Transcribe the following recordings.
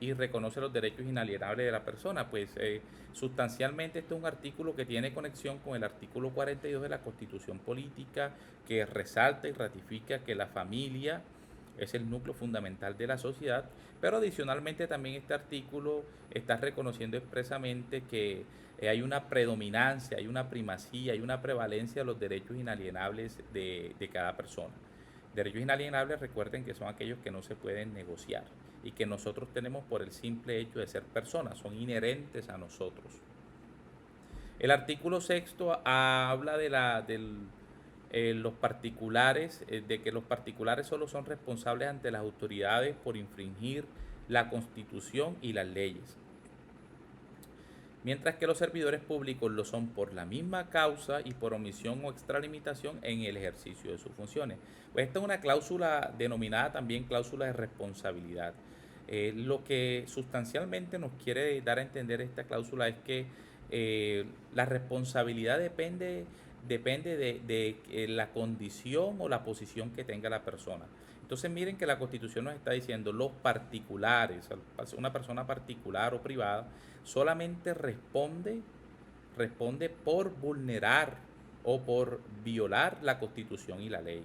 y reconoce los derechos inalienables de la persona. Pues sustancialmente este es un artículo que tiene conexión con el artículo 42 de la Constitución Política, que resalta y ratifica que la familia es el núcleo fundamental de la sociedad, pero adicionalmente también este artículo está reconociendo expresamente que hay una predominancia, hay una primacía, hay una prevalencia de los derechos inalienables de cada persona. Derechos inalienables, recuerden que son aquellos que no se pueden negociar y que nosotros tenemos por el simple hecho de ser personas, son inherentes a nosotros. El artículo sexto habla de los particulares, de que los particulares solo son responsables ante las autoridades por infringir la Constitución y las leyes, mientras que los servidores públicos lo son por la misma causa y por omisión o extralimitación en el ejercicio de sus funciones. Pues esta es una cláusula denominada también cláusula de responsabilidad. Lo que sustancialmente nos quiere dar a entender esta cláusula es que la responsabilidad depende de la condición o la posición que tenga la persona. Entonces miren que la Constitución nos está diciendo los particulares, una persona particular o privada, solamente responde por vulnerar o por violar la Constitución y la ley.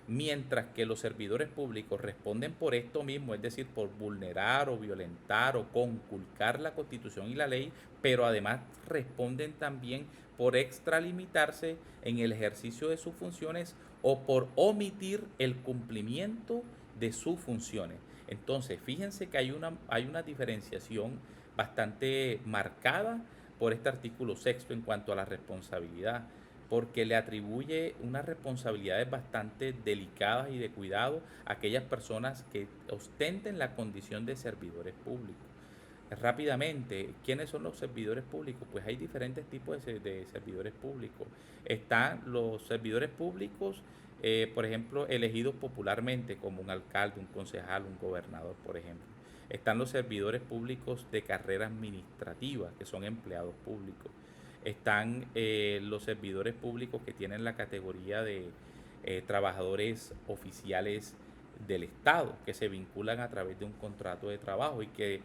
Mientras que los servidores públicos responden por esto mismo, es decir, por vulnerar o violentar o conculcar la Constitución y la ley, pero además responden también por extralimitarse en el ejercicio de sus funciones o por omitir el cumplimiento de sus funciones. Entonces, fíjense que hay una diferenciación bastante marcada por este artículo sexto en cuanto a la responsabilidad, porque le atribuye unas responsabilidades bastante delicadas y de cuidado a aquellas personas que ostenten la condición de servidores públicos. Rápidamente, ¿quiénes son los servidores públicos? Pues hay diferentes tipos de servidores públicos. Están los servidores públicos, por ejemplo, elegidos popularmente como un alcalde, un concejal, un gobernador, por ejemplo. Están los servidores públicos de carrera administrativa, que son empleados públicos. Están los servidores públicos que tienen la categoría de trabajadores oficiales del Estado, que se vinculan a través de un contrato de trabajo y que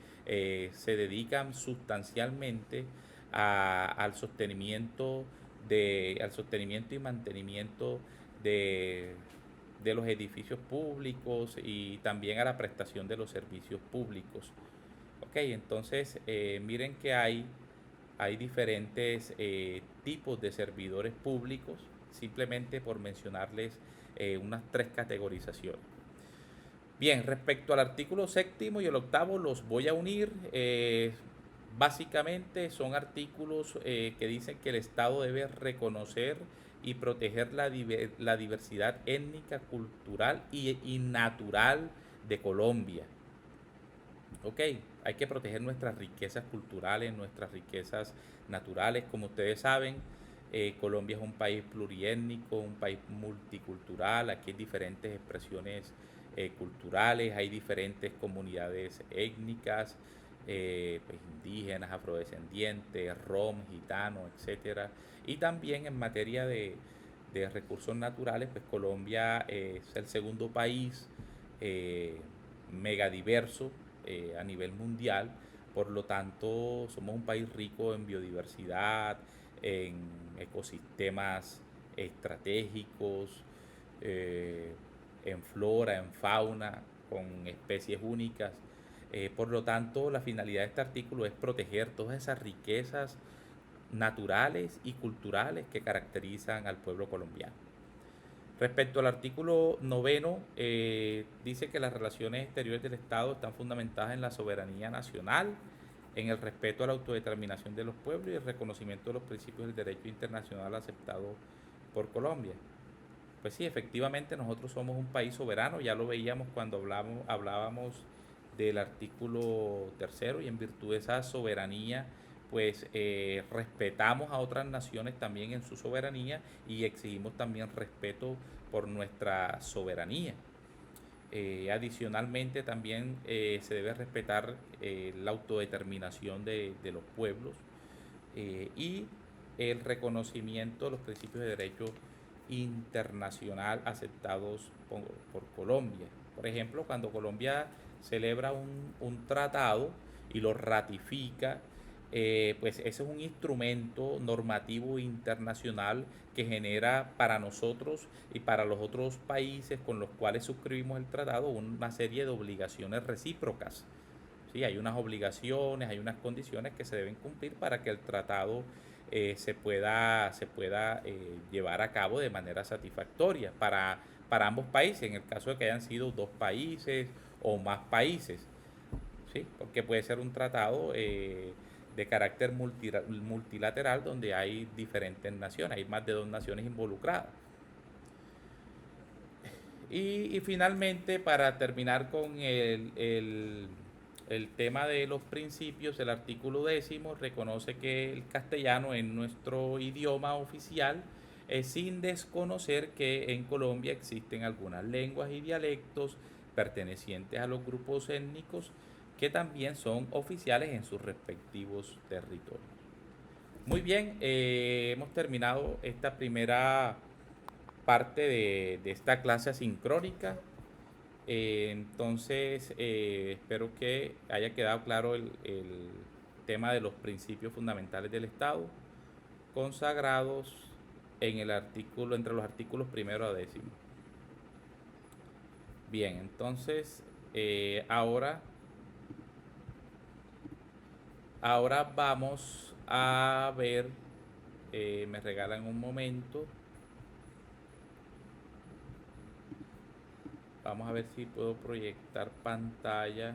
se dedican sustancialmente al sostenimiento y mantenimiento de, de los edificios públicos y también a la prestación de los servicios públicos. Ok, entonces miren que hay diferentes tipos de servidores públicos, simplemente por mencionarles unas tres categorizaciones. Bien, respecto al artículo séptimo y el octavo los voy a unir. Básicamente son artículos que dicen que el Estado debe reconocer y proteger la diversidad étnica, cultural y natural de Colombia. Ok, hay que proteger nuestras riquezas culturales, nuestras riquezas naturales. Como ustedes saben, Colombia es un país pluriétnico, un país multicultural. Aquí hay diferentes expresiones culturales, hay diferentes comunidades étnicas, pues, indígenas, afrodescendientes, rom, gitanos, etcétera. Y también en materia de recursos naturales, pues Colombia es el segundo país eh, megadiverso a nivel mundial. Por lo tanto, somos un país rico en biodiversidad, en ecosistemas estratégicos, eh, en flora, en fauna, con especies únicas. Por lo tanto, la finalidad de este artículo es proteger todas esas riquezas naturales y culturales que caracterizan al pueblo colombiano. Respecto al artículo noveno, dice que las relaciones exteriores del Estado están fundamentadas en la soberanía nacional, en el respeto a la autodeterminación de los pueblos y el reconocimiento de los principios del derecho internacional aceptado por Colombia. Pues sí, efectivamente nosotros somos un país soberano, ya lo veíamos cuando hablábamos del artículo tercero, y en virtud de esa soberanía pues respetamos a otras naciones también en su soberanía y exigimos también respeto por nuestra soberanía. Adicionalmente también se debe respetar la autodeterminación de los pueblos y el reconocimiento de los principios de derecho internacional aceptados por Colombia. Por ejemplo, cuando Colombia celebra un tratado y lo ratifica, pues ese es un instrumento normativo internacional que genera para nosotros y para los otros países con los cuales suscribimos el tratado una serie de obligaciones recíprocas. Sí, hay unas obligaciones, hay unas condiciones que se deben cumplir para que el tratado se pueda llevar a cabo de manera satisfactoria para ambos países, en el caso de que hayan sido dos países o más países, ¿sí? Porque puede ser un tratado de carácter multilateral donde hay diferentes naciones, hay más de dos naciones involucradas. Y finalmente, para terminar con el tema de los principios, el artículo 10 reconoce que el castellano es nuestro idioma oficial, sin desconocer que en Colombia existen algunas lenguas y dialectos pertenecientes a los grupos étnicos que también son oficiales en sus respectivos territorios. Muy bien, hemos terminado esta primera parte de esta clase asincrónica. Entonces, espero que haya quedado claro el tema de los principios fundamentales del Estado, consagrados en el artículo, entre los artículos primero a décimo. Bien, entonces, ahora vamos a ver, me regalan un momento. Vamos a ver si puedo proyectar pantalla.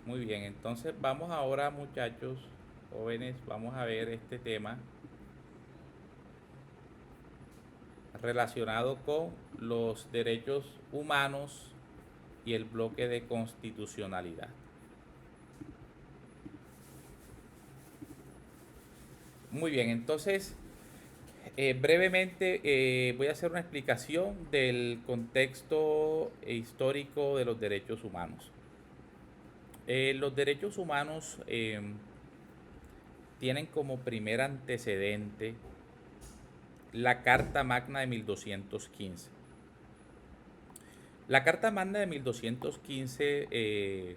Muy bien, entonces vamos ahora, muchachos, jóvenes, vamos a ver este tema relacionado con los derechos humanos y el bloque de constitucionalidad. Muy bien, entonces brevemente voy a hacer una explicación del contexto histórico de los derechos humanos. Los derechos humanos tienen como primer antecedente la Carta Magna de 1215. La Carta Magna de 1215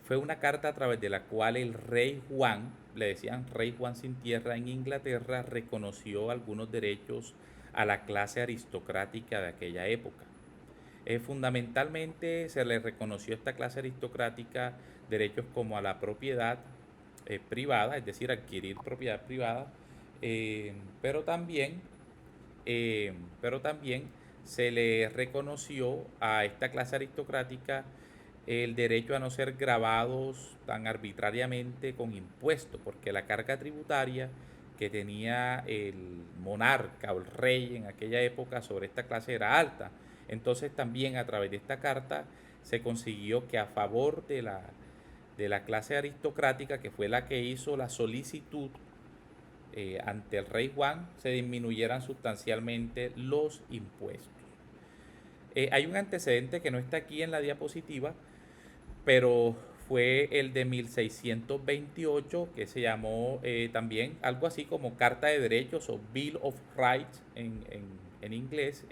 fue una carta a través de la cual el rey Juan, le decían rey Juan sin tierra en Inglaterra, reconoció algunos derechos a la clase aristocrática de aquella época. Fundamentalmente se le reconoció a esta clase aristocrática derechos como a la propiedad privada, es decir, adquirir propiedad privada, eh, pero también pero también se le reconoció a esta clase aristocrática el derecho a no ser gravados tan arbitrariamente con impuestos, porque la carga tributaria que tenía el monarca o el rey en aquella época sobre esta clase era alta. Entonces también a través de esta carta se consiguió que a favor de la clase aristocrática, que fue la que hizo la solicitud ante el rey Juan, se disminuyeran sustancialmente los impuestos. Hay un antecedente que no está aquí en la diapositiva, pero fue el de 1628, que se llamó también algo así como Carta de Derechos o Bill of Rights en inglés,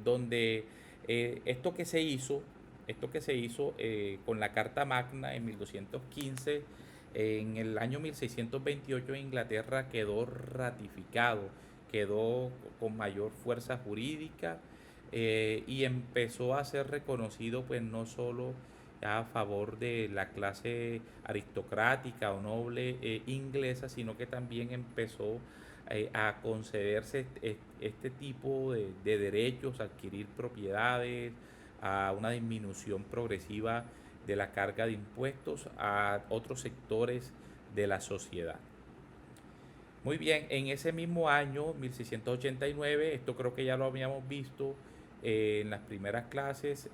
donde esto que se hizo con la Carta Magna en 1215, en el año 1628 en Inglaterra quedó ratificado, quedó con mayor fuerza jurídica, y empezó a ser reconocido pues no solo a favor de la clase aristocrática o noble inglesa, sino que también empezó a concederse este tipo de derechos, a adquirir propiedades, a una disminución progresiva de la carga de impuestos a otros sectores de la sociedad. Muy bien, en ese mismo año, 1689, esto creo que ya lo habíamos visto en las primeras clases,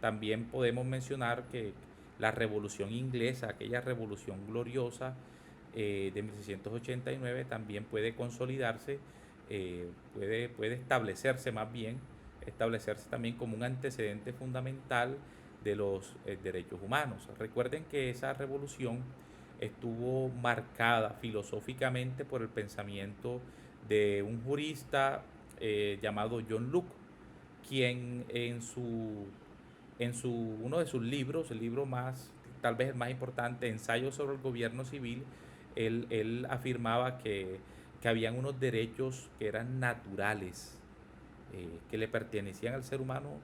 también podemos mencionar que la Revolución Inglesa, aquella revolución gloriosa de 1689, también puede consolidarse, puede establecerse más bien, establecerse también como un antecedente fundamental de los derechos humanos. Recuerden que esa revolución estuvo marcada filosóficamente por el pensamiento de un jurista llamado John Locke, quien uno de sus libros, el libro más, tal vez el más importante, Ensayo sobre el gobierno civil, él afirmaba que habían unos derechos que eran naturales, que le pertenecían al ser humano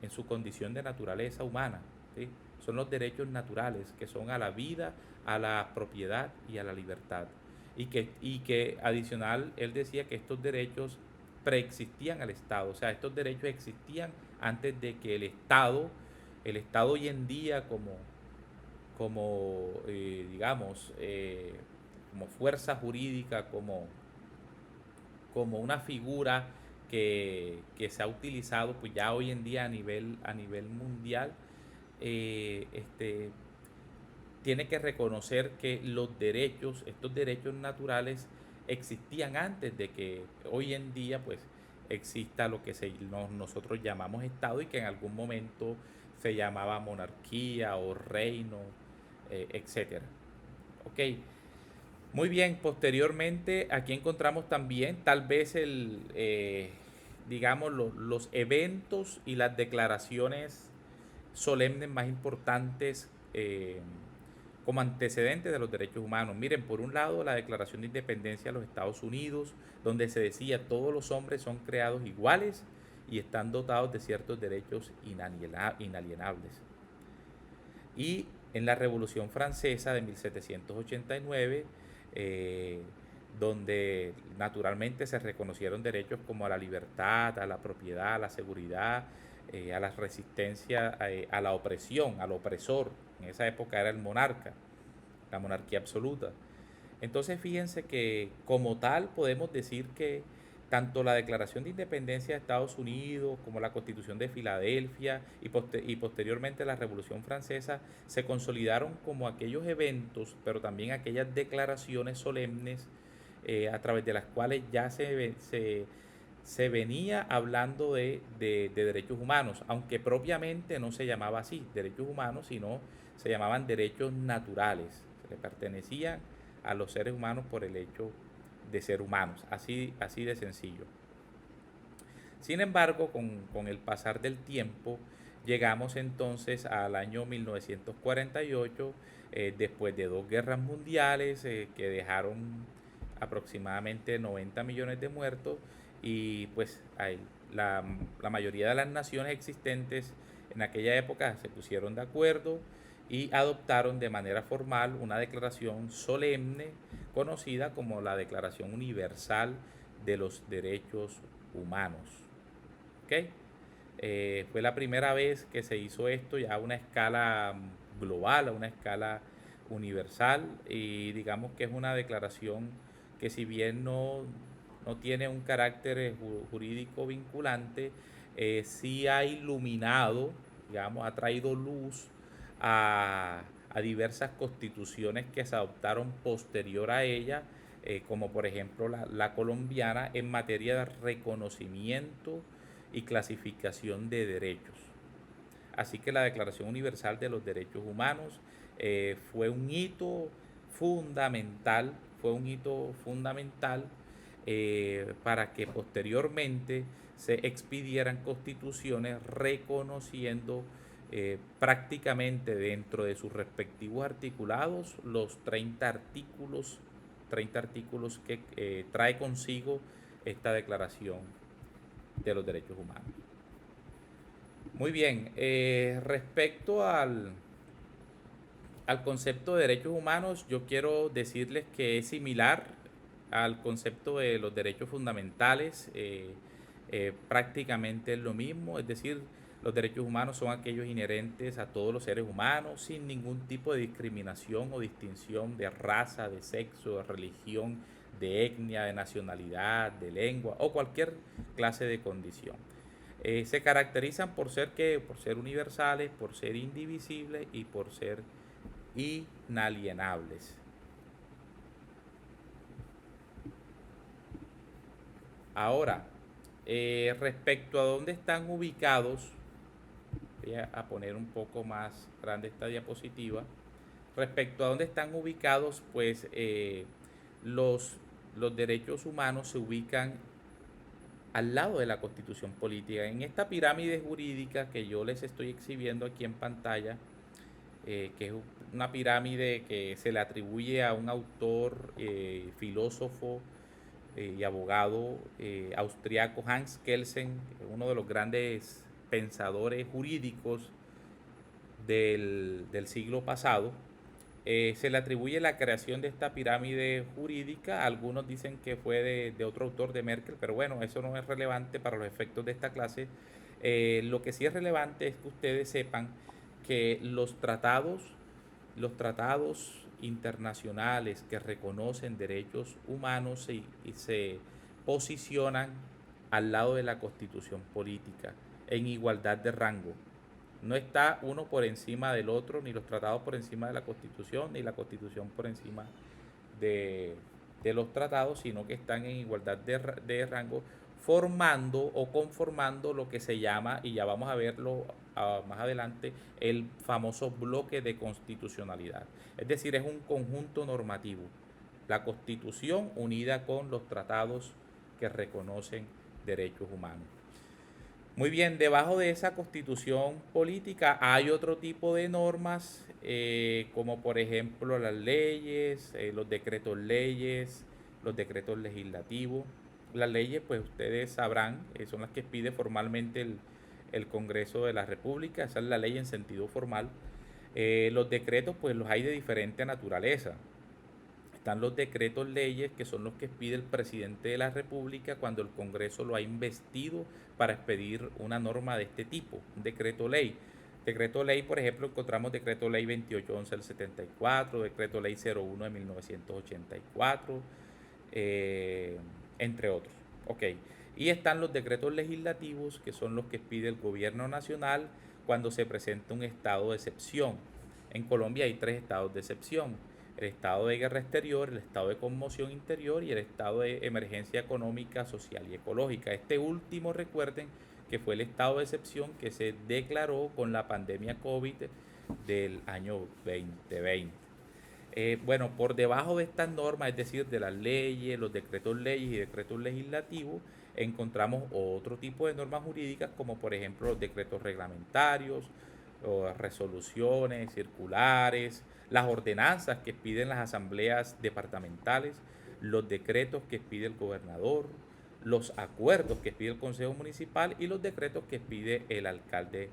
en su condición de naturaleza humana, ¿sí? Son los derechos naturales, que son a la vida, a la propiedad y a la libertad. Y que adicional, él decía que estos derechos preexistían al Estado, o sea, estos derechos existían antes de que el Estado hoy en día digamos, como fuerza jurídica, como una figura que se ha utilizado pues ya hoy en día a nivel mundial, este, tiene que reconocer que estos derechos naturales existían antes de que hoy en día pues exista lo que nosotros llamamos Estado y que en algún momento se llamaba monarquía o reino, etcétera. Ok, muy bien, posteriormente aquí encontramos también tal vez digamos, los eventos y las declaraciones solemnes más importantes como antecedentes de los derechos humanos. Miren, por un lado, la Declaración de Independencia de los Estados Unidos, donde se decía todos los hombres son creados iguales y están dotados de ciertos derechos inalienables. Y en la Revolución Francesa de 1789, eh, donde naturalmente se reconocieron derechos como a la libertad, a la propiedad, a la seguridad, a la resistencia, a la opresión, al opresor. En esa época era el monarca, la monarquía absoluta. Entonces fíjense que como tal podemos decir que tanto la Declaración de Independencia de Estados Unidos como la Constitución de Filadelfia y posteriormente la Revolución Francesa se consolidaron como aquellos eventos, pero también aquellas declaraciones solemnes a través de las cuales ya se venía hablando de derechos humanos, aunque propiamente no se llamaba así, derechos humanos, sino se llamaban derechos naturales, se le pertenecían a los seres humanos por el hecho de ser humanos, así de sencillo. Sin embargo, con el pasar del tiempo, llegamos entonces al año 1948, después de dos guerras mundiales que dejaron aproximadamente 90 millones de muertos, y pues la mayoría de las naciones existentes en aquella época se pusieron de acuerdo y adoptaron de manera formal una declaración solemne conocida como la Declaración Universal de los Derechos Humanos. ¿Ok? Fue la primera vez que se hizo esto ya a una escala global, a una escala universal, y digamos que es una declaración que si bien no tiene un carácter jurídico vinculante, sí ha iluminado, digamos, ha traído luz a diversas constituciones que se adoptaron posterior a ella, como por ejemplo la colombiana en materia de reconocimiento y clasificación de derechos. Así que la Declaración Universal de los Derechos Humanos fue un hito fundamental, para que posteriormente se expidieran constituciones reconociendo prácticamente dentro de sus respectivos articulados los 30 artículos que trae consigo esta Declaración de los Derechos Humanos. Muy bien, respecto al concepto de derechos humanos, yo quiero decirles que es similar al concepto de los derechos fundamentales, prácticamente es lo mismo, es decir, los derechos humanos son aquellos inherentes a todos los seres humanos sin ningún tipo de discriminación o distinción de raza, de sexo, de religión, de etnia, de nacionalidad, de lengua o cualquier clase de condición. Se caracterizan por ser universales, por ser indivisibles y por ser inalienables. Ahora, respecto a dónde están ubicados, voy a poner un poco más grande esta diapositiva. Respecto a dónde están ubicados, pues los, los derechos humanos se ubican al lado de la constitución política. En esta pirámide jurídica que yo les estoy exhibiendo aquí en pantalla, que es una pirámide que se le atribuye a un autor, filósofo y abogado austriaco, Hans Kelsen, uno de los grandes pensadores jurídicos del siglo pasado. Se le atribuye la creación de esta pirámide jurídica. Algunos dicen que fue de otro autor, de Merkel, pero bueno, eso no es relevante para los efectos de esta clase. Lo que sí es relevante es que ustedes sepan que los tratados internacionales que reconocen derechos humanos y se posicionan al lado de la constitución política, en igualdad de rango. No está uno por encima del otro, ni los tratados por encima de la Constitución, ni la Constitución por encima de, de los tratados, sino que están en igualdad de rango, formando o conformando lo que se llama, y ya vamos a verlo más adelante, el famoso bloque de constitucionalidad. Es decir, es un conjunto normativo. La Constitución unida con los tratados que reconocen derechos humanos. Muy bien, debajo de esa constitución política hay otro tipo de normas, como por ejemplo las leyes, los decretos leyes, los decretos legislativos. Las leyes, pues ustedes sabrán, son las que pide formalmente el Congreso de la República, esa es la ley en sentido formal. Los decretos, pues los hay de diferente naturaleza. Están los decretos leyes, que son los que expide el presidente de la República cuando el Congreso lo ha investido para expedir una norma de este tipo, un decreto ley. Decreto ley, por ejemplo, encontramos decreto ley 2811 del 74, decreto ley 01 de 1984, entre otros. Ok. Y están los decretos legislativos, que son los que expide el gobierno nacional cuando se presenta un estado de excepción. En Colombia hay 3 estados de excepción: el estado de guerra exterior, el estado de conmoción interior y el estado de emergencia económica, social y ecológica. Este último, recuerden que fue el estado de excepción que se declaró con la pandemia COVID del año 2020. Bueno, por debajo de estas normas, es decir, de las leyes, los decretos leyes y decretos legislativos, encontramos otro tipo de normas jurídicas, como por ejemplo los decretos reglamentarios, o resoluciones, circulares, las ordenanzas que piden las asambleas departamentales, los decretos que pide el gobernador, los acuerdos que pide el consejo municipal y los decretos que pide el alcalde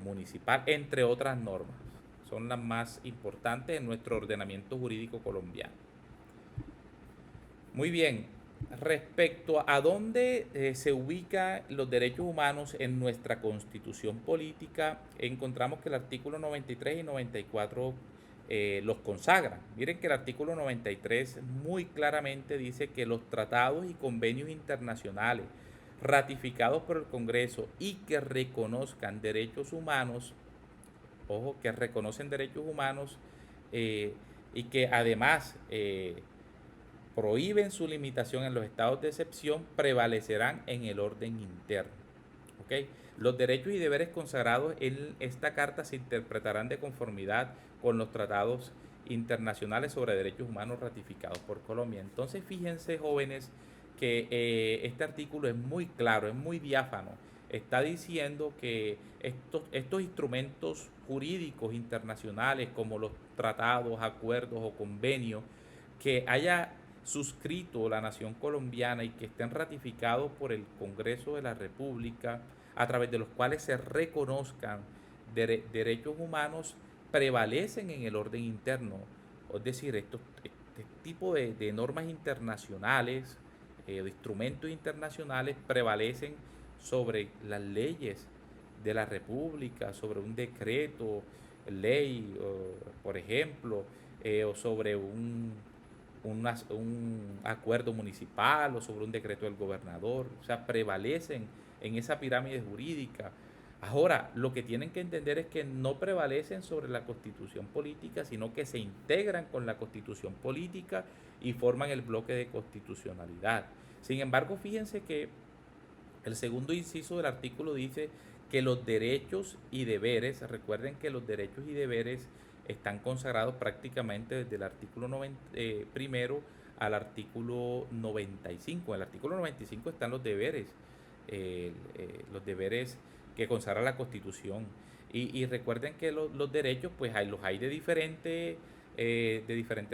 municipal, entre otras normas. Son las más importantes en nuestro ordenamiento jurídico colombiano. Muy bien, respecto a dónde se ubican los derechos humanos en nuestra constitución política, encontramos que el artículo 93 y 94 los consagran. Miren que el artículo 93 muy claramente dice que los tratados y convenios internacionales ratificados por el Congreso y que reconozcan derechos humanos, ojo, que reconocen derechos humanos, y que además prohíben su limitación en los estados de excepción, prevalecerán en el orden interno. ¿Okay? Los derechos y deberes consagrados en esta carta se interpretarán de conformidad con los tratados internacionales sobre derechos humanos ratificados por Colombia. Entonces, fíjense, jóvenes, que este artículo es muy claro, es muy diáfano. Está diciendo que estos instrumentos jurídicos internacionales, como los tratados, acuerdos o convenios, que haya suscrito la nación colombiana y que estén ratificados por el Congreso de la República, a través de los cuales se reconozcan derechos humanos, prevalecen en el orden interno. Es decir, este tipo de normas internacionales, de instrumentos internacionales, prevalecen sobre las leyes de la República, sobre un decreto, ley, por ejemplo, o sobre un acuerdo municipal o sobre un decreto del gobernador. O sea, prevalecen en esa pirámide jurídica. Ahora, lo que tienen que entender es que no prevalecen sobre la constitución política, sino que se integran con la constitución política y forman el bloque de constitucionalidad. Sin embargo, fíjense que el segundo inciso del artículo dice que los derechos y deberes, recuerden que los derechos y deberes están consagrados prácticamente desde el artículo 90, primero al artículo 95. En el artículo 95 están los deberes que consagra la Constitución. Y recuerden que los derechos, pues los hay de diferente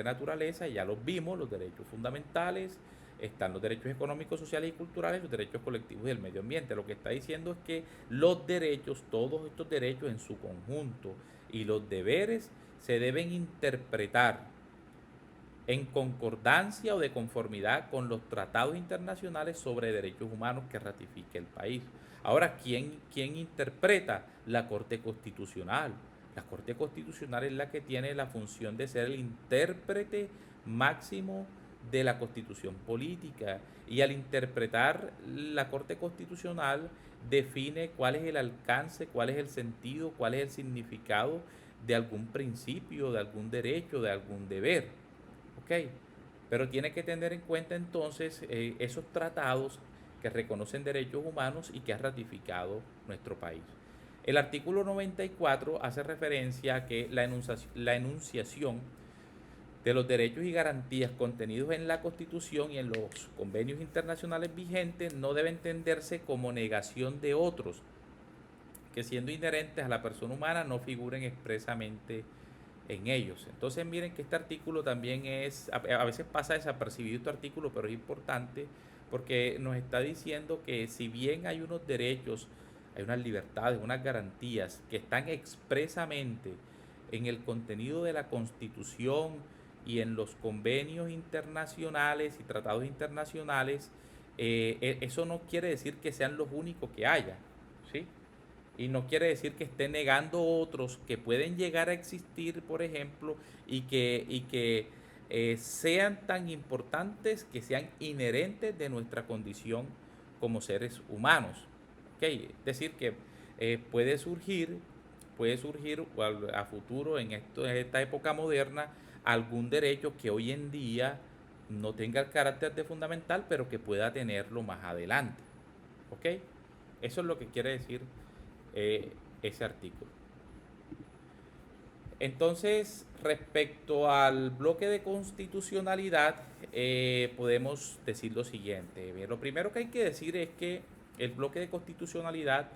naturaleza, ya los vimos, los derechos fundamentales, están los derechos económicos, sociales y culturales, los derechos colectivos y del medio ambiente. Lo que está diciendo es que los derechos, todos estos derechos en su conjunto y los deberes se deben interpretar en concordancia o de conformidad con los tratados internacionales sobre derechos humanos que ratifique el país. Ahora, ¿quién interpreta? La Corte Constitucional. La Corte Constitucional es la que tiene la función de ser el intérprete máximo de la Constitución política, y al interpretar la Corte Constitucional define cuál es el alcance, cuál es el sentido, cuál es el significado de algún principio, de algún derecho, de algún deber. ¿Ok? Pero tiene que tener en cuenta entonces esos tratados que reconocen derechos humanos y que ha ratificado nuestro país. El artículo 94 hace referencia a que la enunciación de los derechos y garantías contenidos en la Constitución y en los convenios internacionales vigentes no debe entenderse como negación de otros, que siendo inherentes a la persona humana no figuren expresamente en ellos. Entonces miren que este artículo también a veces pasa desapercibido este artículo, pero es importante porque nos está diciendo que si bien hay unos derechos, hay unas libertades, unas garantías que están expresamente en el contenido de la Constitución y en los convenios internacionales y tratados internacionales, eso no quiere decir que sean los únicos que haya, ¿sí? Y no quiere decir que esté negando otros que pueden llegar a existir, por ejemplo, y que sean tan importantes que sean inherentes de nuestra condición como seres humanos. ¿Okay? Es decir, que puede surgir a futuro en esta época moderna algún derecho que hoy en día no tenga el carácter de fundamental, pero que pueda tenerlo más adelante. ¿Ok? Eso es lo que quiere decir ese artículo. Entonces, respecto al bloque de constitucionalidad, podemos decir lo siguiente. Bien, lo primero que hay que decir es que el bloque de constitucionalidad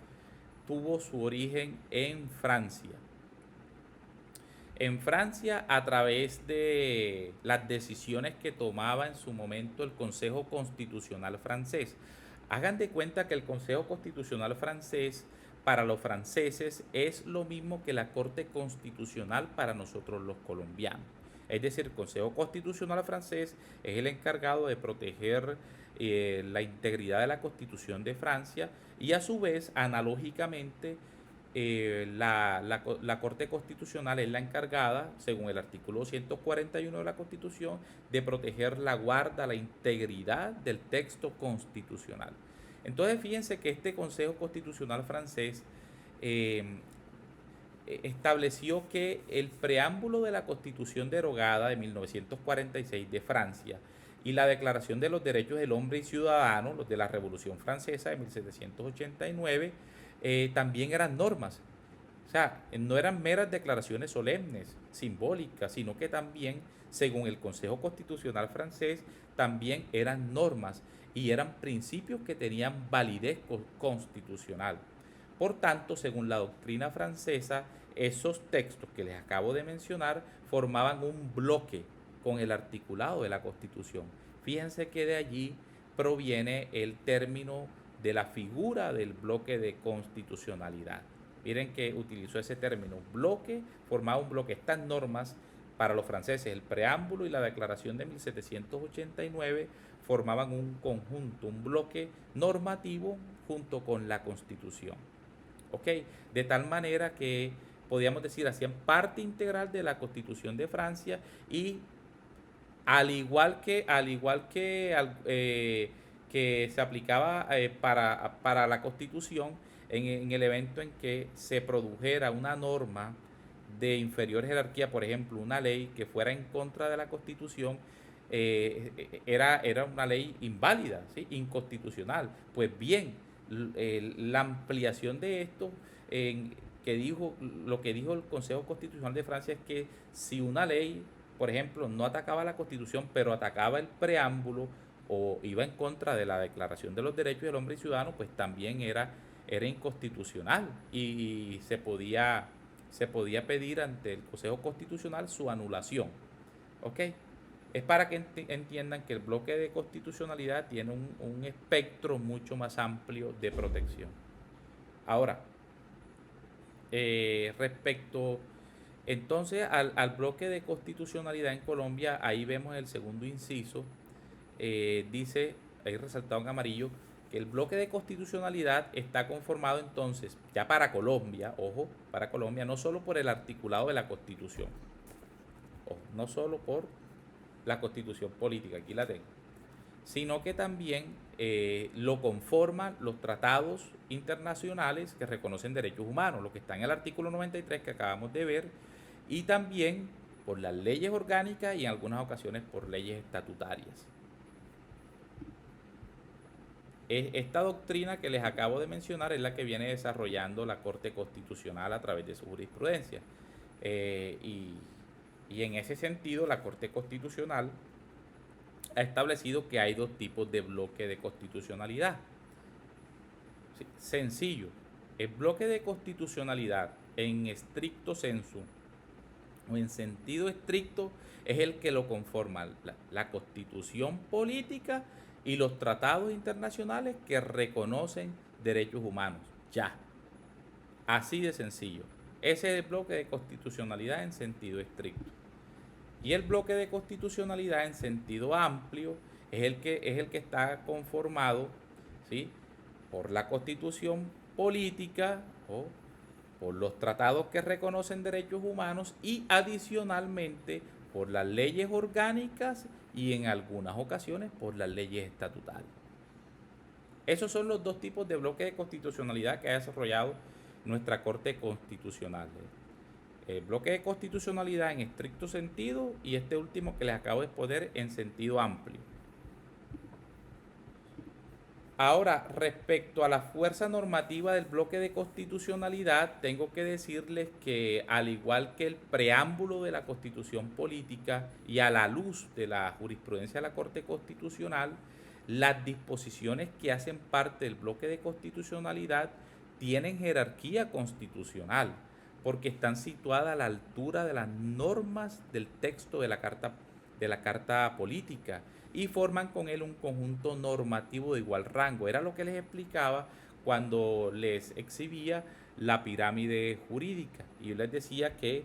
tuvo su origen en Francia. En Francia, a través de las decisiones que tomaba en su momento el Consejo Constitucional francés. Hagan de cuenta que el Consejo Constitucional francés para los franceses es lo mismo que la Corte Constitucional para nosotros los colombianos. Es decir, el Consejo Constitucional francés es el encargado de proteger la integridad de la Constitución de Francia, y a su vez, analógicamente, la Corte Constitucional es la encargada, según el artículo 241 de la Constitución, de proteger la guarda, la integridad del texto constitucional. Entonces, fíjense que este Consejo Constitucional francés estableció que el preámbulo de la Constitución derogada de 1946 de Francia y la Declaración de los Derechos del Hombre y Ciudadano, los de la Revolución Francesa de 1789, también eran normas. O sea, no eran meras declaraciones solemnes, simbólicas, sino que también, según el Consejo Constitucional francés, también eran normas y eran principios que tenían validez constitucional. Por tanto, según la doctrina francesa, esos textos que les acabo de mencionar formaban un bloque con el articulado de la Constitución. Fíjense que de allí proviene el término de la figura del bloque de constitucionalidad. Miren que utilizó ese término, bloque, formaba un bloque. Estas normas para los franceses, el preámbulo y la declaración de 1789, formaban un conjunto, un bloque normativo junto con la Constitución. ¿Ok? De tal manera que podríamos decir hacían parte integral de la Constitución de Francia, y que se aplicaba para la Constitución en el evento en que se produjera una norma de inferior jerarquía, por ejemplo, una ley que fuera en contra de la Constitución, era una ley inválida, ¿sí? Inconstitucional. Pues bien, la ampliación de esto lo que dijo el Consejo Constitucional de Francia es que si una ley, por ejemplo, no atacaba la Constitución, pero atacaba el preámbulo o iba en contra de la Declaración de los Derechos del Hombre y Ciudadano, pues también era inconstitucional y se podía pedir ante el Consejo Constitucional su anulación. ¿Ok? Es para que entiendan que el bloque de constitucionalidad tiene un espectro mucho más amplio de protección. Ahora, respecto entonces al bloque de constitucionalidad en Colombia, ahí vemos el segundo inciso, dice, ahí resaltado en amarillo, que el bloque de constitucionalidad está conformado entonces, ya para Colombia, ojo, para Colombia, no solo por el articulado de la Constitución, ojo, no solo por la Constitución política, aquí la tengo, sino que también lo conforman los tratados internacionales que reconocen derechos humanos, lo que está en el artículo 93 que acabamos de ver, y también por las leyes orgánicas y en algunas ocasiones por leyes estatutarias. Esta doctrina que les acabo de mencionar es la que viene desarrollando la Corte Constitucional a través de su jurisprudencia. Y en ese sentido, la Corte Constitucional ha establecido que hay dos tipos de bloque de constitucionalidad. Sí, sencillo, el bloque de constitucionalidad en estricto sensu o en sentido estricto es el que lo conforma la Constitución política y los tratados internacionales que reconocen derechos humanos. Ya, así de sencillo. Ese es el bloque de constitucionalidad en sentido estricto. Y el bloque de constitucionalidad en sentido amplio es el que está conformado, ¿sí?, por la Constitución política o por los tratados que reconocen derechos humanos y adicionalmente por las leyes orgánicas y en algunas ocasiones por las leyes estatutarias. Esos son los dos tipos de bloque de constitucionalidad que ha desarrollado nuestra Corte Constitucional. El bloque de constitucionalidad en estricto sentido y este último que les acabo de exponer en sentido amplio. Ahora, respecto a la fuerza normativa del bloque de constitucionalidad, tengo que decirles que al igual que el preámbulo de la Constitución política y a la luz de la jurisprudencia de la Corte Constitucional, las disposiciones que hacen parte del bloque de constitucionalidad tienen jerarquía constitucional porque están situadas a la altura de las normas del texto de la Carta Política y forman con él un conjunto normativo de igual rango. Era lo que les explicaba cuando les exhibía la pirámide jurídica. Y yo les decía que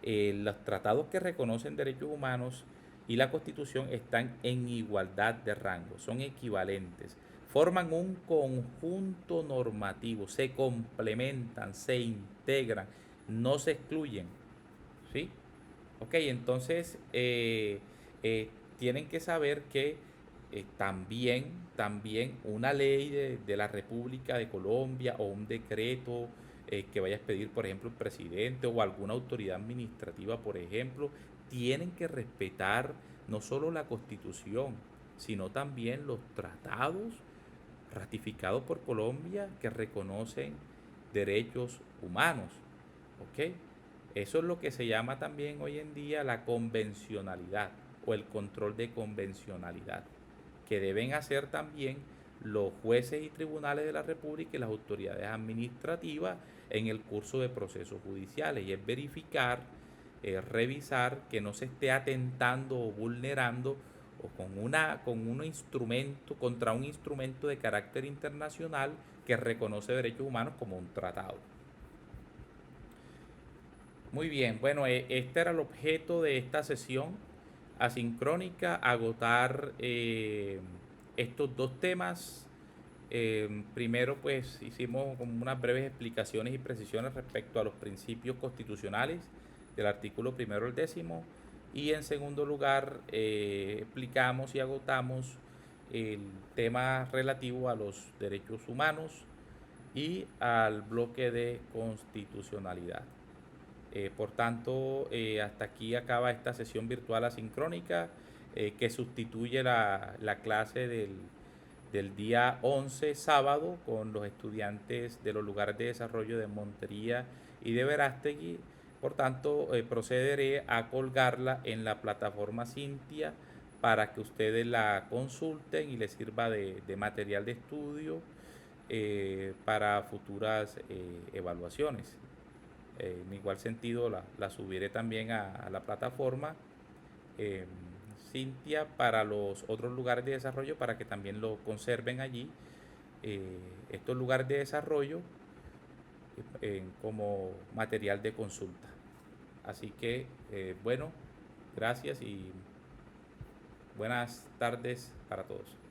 los tratados que reconocen derechos humanos y la Constitución están en igualdad de rango, son equivalentes, forman un conjunto normativo, se complementan, se integran, no se excluyen, ¿sí? Ok, entonces tienen que saber que también una ley de la República de Colombia o un decreto que vaya a expedir, por ejemplo, el presidente o alguna autoridad administrativa, por ejemplo, tienen que respetar no solo la Constitución, sino también los tratados ratificados por Colombia que reconocen derechos humanos. ¿Ok? Eso es lo que se llama también hoy en día la convencionalidad o el control de convencionalidad, que deben hacer también los jueces y tribunales de la República y las autoridades administrativas en el curso de procesos judiciales, y es verificar, revisar que no se esté atentando o vulnerando o con un instrumento, contra un instrumento de carácter internacional que reconoce derechos humanos como un tratado. Muy bien, bueno, este era el objeto de esta sesión asincrónica, agotar estos dos temas. Primero, pues hicimos como unas breves explicaciones y precisiones respecto a los principios constitucionales del artículo primero al 10º, y en segundo lugar explicamos y agotamos el tema relativo a los derechos humanos y al bloque de constitucionalidad. Por tanto, hasta aquí acaba esta sesión virtual asincrónica que sustituye la clase del día 11, sábado, con los estudiantes de los lugares de desarrollo de Montería y de Verástegui. Por tanto, procederé a colgarla en la plataforma Cintia para que ustedes la consulten y les sirva de material de estudio para futuras evaluaciones. En igual sentido, la subiré también a la plataforma eh, Cintia para los otros lugares de desarrollo para que también lo conserven allí, estos lugares de desarrollo como material de consulta. Así que, bueno, gracias y buenas tardes para todos.